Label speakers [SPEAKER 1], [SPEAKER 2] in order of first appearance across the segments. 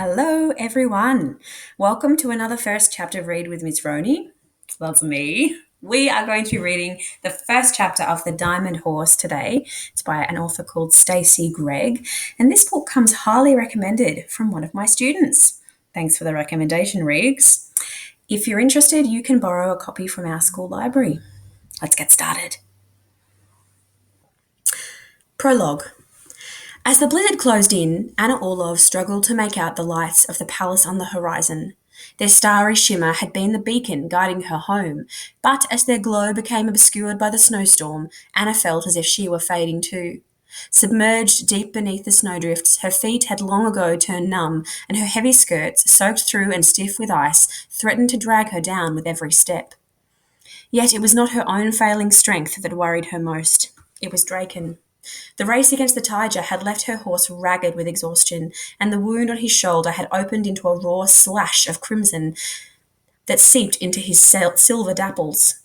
[SPEAKER 1] Hello, everyone. Welcome to another first chapter read with Miss Roni. That's me. We are going to be reading the first chapter of The Diamond Horse today. It's by an author called Stacy Gregg, and this book comes highly recommended from one of my students. Thanks for the recommendation, Riggs. If you're interested, you can borrow a copy from our school library. Let's get started. Prologue. As the blizzard closed in, Anna Orlov struggled to make out the lights of the palace on the horizon. Their starry shimmer had been the beacon guiding her home, but as their glow became obscured by the snowstorm, Anna felt as if she were fading too. Submerged deep beneath the snowdrifts, her feet had long ago turned numb, and her heavy skirts, soaked through and stiff with ice, threatened to drag her down with every step. Yet it was not her own failing strength that worried her most. It was Draken. The race against the tiger had left her horse ragged with exhaustion, and the wound on his shoulder had opened into a raw slash of crimson that seeped into his silver dapples.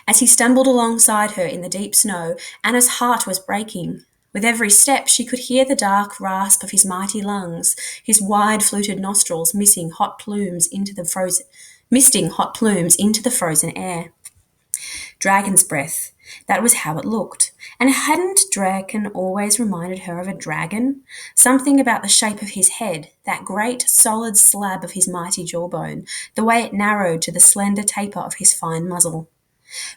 [SPEAKER 1] As he stumbled alongside her in the deep snow, Anna's heart was breaking. With every step, she could hear the dark rasp of his mighty lungs, his wide-fluted nostrils misting hot plumes into the frozen air. Dragon's breath. That was how it looked. And hadn't Draken always reminded her of a dragon? Something about the shape of his head, that great solid slab of his mighty jawbone, the way it narrowed to the slender taper of his fine muzzle.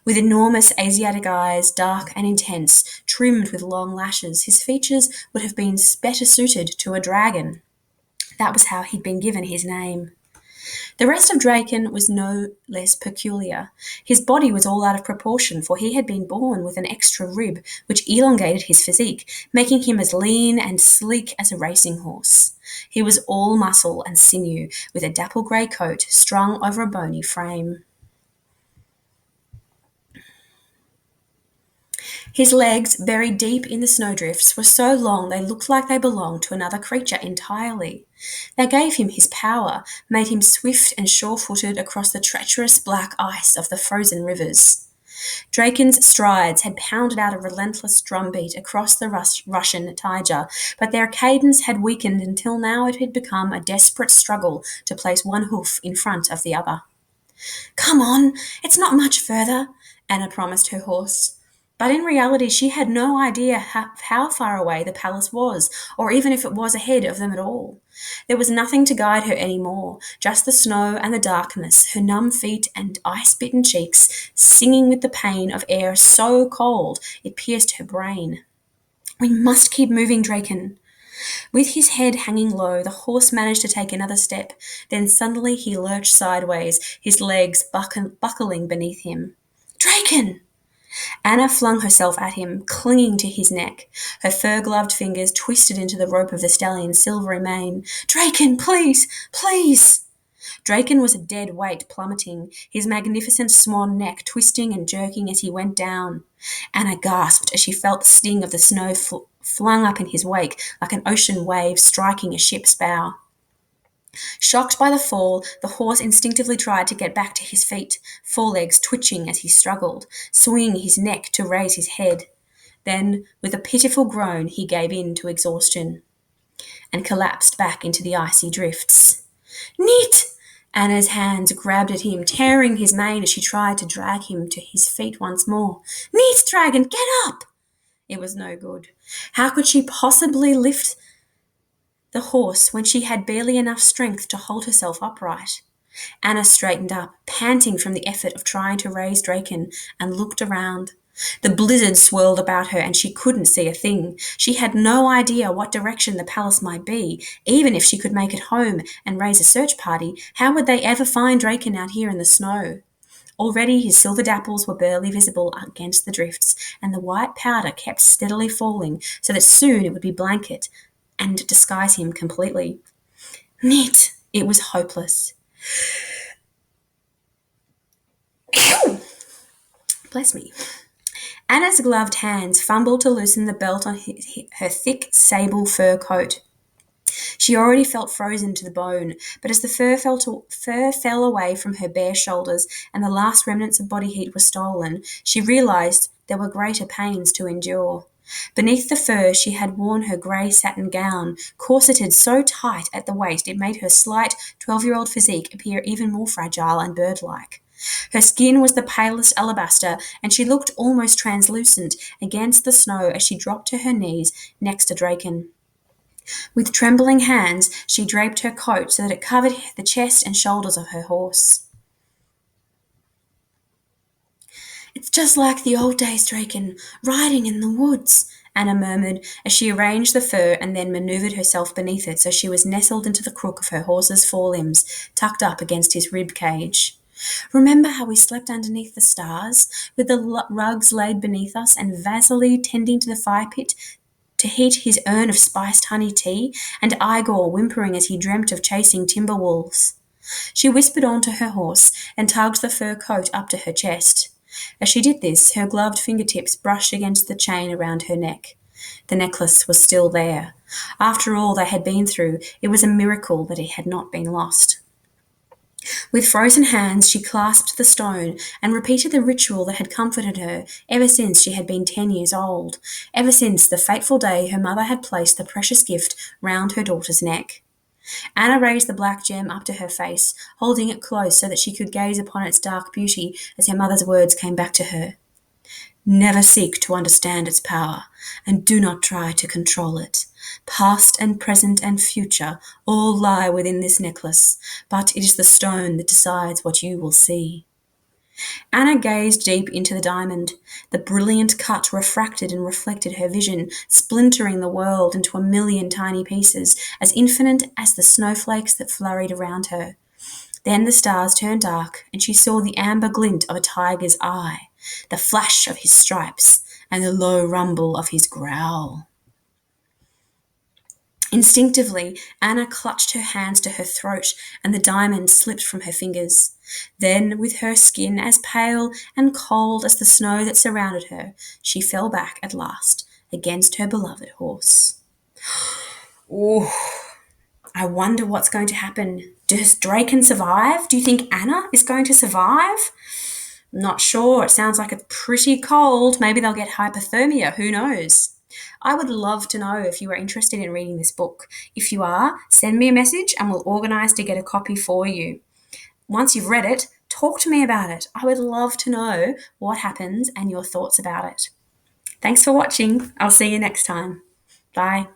[SPEAKER 1] With enormous Asiatic eyes, dark and intense, trimmed with long lashes, his features would have been better suited to a dragon. That was how he'd been given his name. The rest of Draken was no less peculiar. His body was all out of proportion, for he had been born with an extra rib, which elongated his physique, making him as lean and sleek as a racing horse. He was all muscle and sinew, with a dapple grey coat strung over a bony frame. His legs, buried deep in the snowdrifts, were so long they looked like they belonged to another creature entirely. They gave him his power, made him swift and sure-footed across the treacherous black ice of the frozen rivers. Draken's strides had pounded out a relentless drumbeat across the Russian tiger, but their cadence had weakened until now it had become a desperate struggle to place one hoof in front of the other. "Come on, it's not much further," Anna promised her horse. But in reality, she had no idea how far away the palace was, or even if it was ahead of them at all. There was nothing to guide her any more, just the snow and the darkness, her numb feet and ice-bitten cheeks, singing with the pain of air so cold it pierced her brain. "We must keep moving, Draken." With his head hanging low, the horse managed to take another step. Then suddenly he lurched sideways, his legs buckling beneath him. "Draken!" Anna flung herself at him, clinging to his neck. Her fur-gloved fingers twisted into the rope of the stallion's silvery mane. "Draken, please, please!" Draken was a dead weight plummeting, his magnificent swan neck twisting and jerking as he went down. Anna gasped as she felt the sting of the snow flung up in his wake like an ocean wave striking a ship's bow. Shocked by the fall, the horse instinctively tried to get back to his feet, forelegs twitching as he struggled, swinging his neck to raise his head. Then, with a pitiful groan, he gave in to exhaustion and collapsed back into the icy drifts. "Neat!" Anna's hands grabbed at him, tearing his mane as she tried to drag him to his feet once more. "Neat, Dragon, get up!" It was no good. How could she possibly lift the horse when she had barely enough strength to hold herself upright? Anna straightened up, panting from the effort of trying to raise Draken, and looked around. The blizzard swirled about her and she couldn't see a thing. She had no idea what direction the palace might be. Even if she could make it home and raise a search party, how would they ever find Draken out here in the snow? Already his silver dapples were barely visible against the drifts, and the white powder kept steadily falling so that soon it would be blanket and disguise him completely. Neat! It was hopeless. Bless me. Anna's gloved hands fumbled to loosen the belt on her thick sable fur coat. She already felt frozen to the bone, but as the fur fell away from her bare shoulders and the last remnants of body heat were stolen, she realized there were greater pains to endure. Beneath the fur she had worn her grey satin gown, corseted so tight at the waist it made her slight 12-year-old physique appear even more fragile and bird-like. Her skin was the palest alabaster, and she looked almost translucent against the snow as she dropped to her knees next to Draken. With trembling hands she draped her coat so that it covered the chest and shoulders of her horse. "It's just like the old days, Draken, riding in the woods," Anna murmured as she arranged the fur and then manoeuvred herself beneath it so she was nestled into the crook of her horse's forelimbs, tucked up against his rib cage. "Remember how we slept underneath the stars, with the rugs laid beneath us, and Vasily tending to the fire pit to heat his urn of spiced honey tea, and Igor whimpering as he dreamt of chasing timber wolves?" She whispered on to her horse and tugged the fur coat up to her chest. As she did this, her gloved fingertips brushed against the chain around her neck. The necklace was still there. After all they had been through, it was a miracle that it had not been lost. With frozen hands she clasped the stone and repeated the ritual that had comforted her ever since she had been 10 years old, ever since the fateful day her mother had placed the precious gift round her daughter's neck. Anna raised the black gem up to her face, holding it close so that she could gaze upon its dark beauty as her mother's words came back to her. "Never seek to understand its power, and do not try to control it. Past and present and future all lie within this necklace, but it is the stone that decides what you will see." Anna gazed deep into the diamond. The brilliant cut refracted and reflected her vision, splintering the world into a million tiny pieces, as infinite as the snowflakes that flurried around her. Then the stars turned dark, and she saw the amber glint of a tiger's eye, the flash of his stripes, and the low rumble of his growl. Instinctively, Anna clutched her hands to her throat, and the diamond slipped from her fingers. Then, with her skin as pale and cold as the snow that surrounded her, she fell back at last against her beloved horse. Ooh, I wonder what's going to happen. Does Draken survive? Do you think Anna is going to survive? Not sure. It sounds like it's pretty cold. Maybe they'll get hypothermia. Who knows? I would love to know if you are interested in reading this book. If you are, send me a message and we'll organise to get a copy for you. Once you've read it, talk to me about it. I would love to know what happens and your thoughts about it. Thanks for watching. I'll see you next time. Bye.